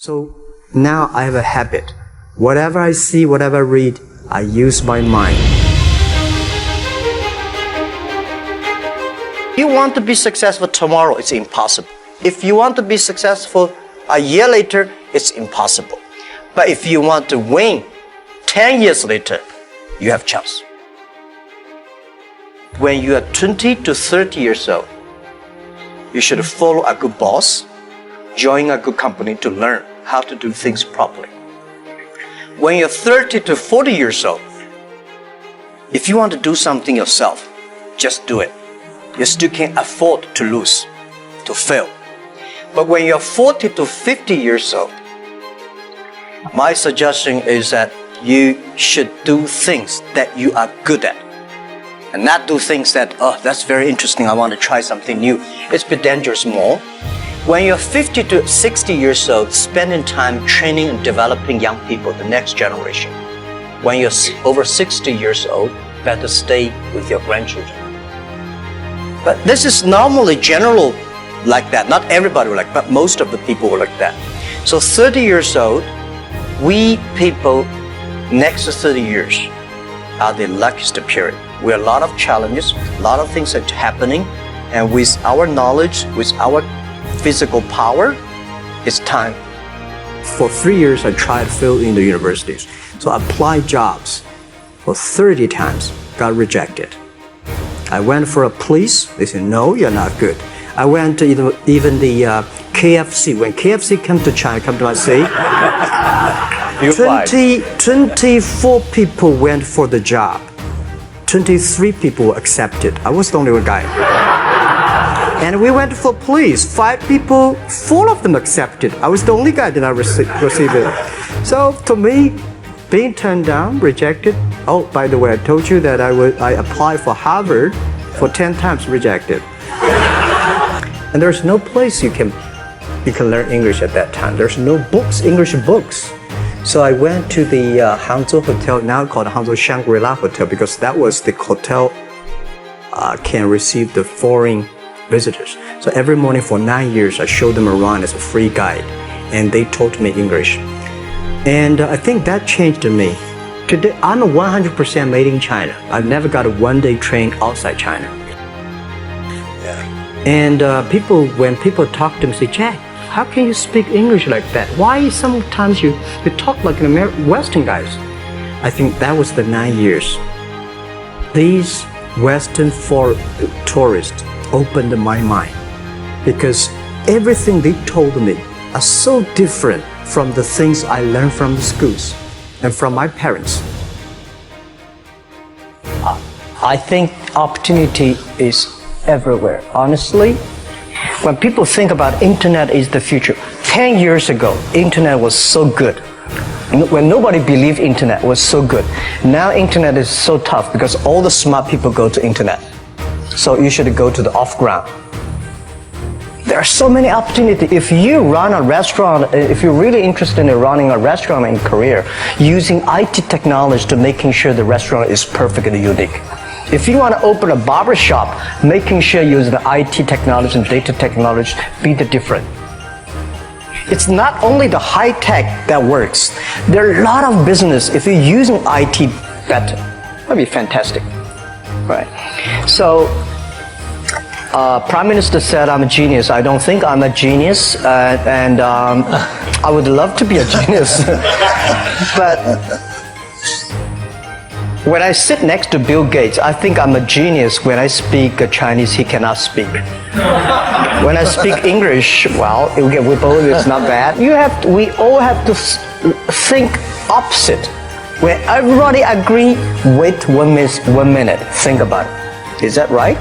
So now I have a habit. Whatever I see, whatever I read, I use my mind. If you want to be successful tomorrow, it's impossible. If you want to be successful a year later, it's impossible. But if you want to win 10 years later, you have chance. When you are 20 to 30 years old, you should follow a good boss, join a good company to learn how to do things properly. When you're 30 to 40 years old, if you want to do something yourself, just do it. You still can't afford to lose, to fail. But when you're 40 to 50 years old, my suggestion is that you should do things that you are good at. And not do things that, oh, that's very interesting, I want to try something new. It's a bit dangerous more. When you're 50 to 60 years old, spending time training and developing young people, the next generation. When you're over 60 years old, better stay with your grandchildren. But this is normally general like that. Not everybody will like that, but most of the people will like that. So 30 years old, we people next to 30 years are the luckiest period. We have a lot of challenges, a lot of things are happening, and with our knowledge, with our physical power, it's time. For 3 years, I tried to fill in the universities. So I applied jobs for 30 times, got rejected. I went for a police, they said, no, you're not good. I went to even the KFC. When KFC came to China, come to my city, 24 people went for the job. 23 people were accepted. I was the only one guy. And we went for police. 5 people, 4 of them accepted. I was the only guy that did not receive it. So to me, being turned down, rejected. Oh, by the way, I told you that I applied for Harvard for 10 times, rejected. And there's no place you can learn English at that time. There's no books, English books. So I went to the Hangzhou Hotel, now called Hangzhou Shangri-La Hotel, because that was the hotel can receive the foreign visitors. So every morning for 9 years, I showed them around as a free guide, and they taught me English. And I think that changed me. Today, I'm 100% made in China. I've never got a one-day train outside China. And when people talk to me, say, Jack, how can you speak English like that? Why sometimes you talk like an Western guys? I think that was the 9 years. These Western tourists opened my mind, because everything they told me are so different from the things I learned from the schools and from my parents. I think opportunity is everywhere. Honestly, when people think about internet is the future, 10 years ago, internet was so good. When nobody believed internet was so good. Now internet is so tough because all the smart people go to internet. So you should go to the off-ground. There are so many opportunities. If you run a restaurant, if you're really interested in running a restaurant in Korea, using IT technology to making sure the restaurant is perfectly unique. If you want to open a barber shop, making sure you use the IT technology and data technology, be the different. It's not only the high tech that works. There are a lot of business. If you're using IT better, that'd be fantastic, right? So, Prime Minister said I'm a genius. I don't think I'm a genius, and I would love to be a genius, but when I sit next to Bill Gates, I think I'm a genius. When I speak Chinese, he cannot speak. When I speak English, well, we both, it's not bad. We all have to think opposite. When everybody agree, wait 1 minute, think about it. Is that right?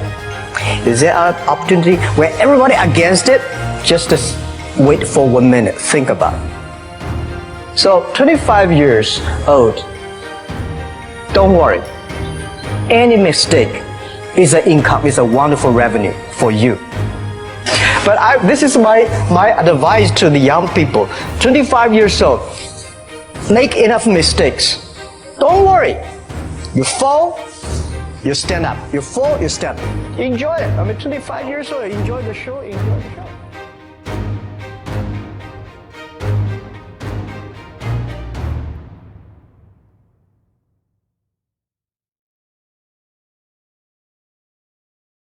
Is there an opportunity? When everybody against it, just wait for 1 minute, think about it. So 25 years old, don't worry. Any mistake is an income, is a wonderful revenue for you. But this is my advice to the young people. 25 years old, make enough mistakes. Don't worry. You fall, you stand up. You fall, you stand up. Enjoy it. 25 years old, enjoy the show, enjoy the show.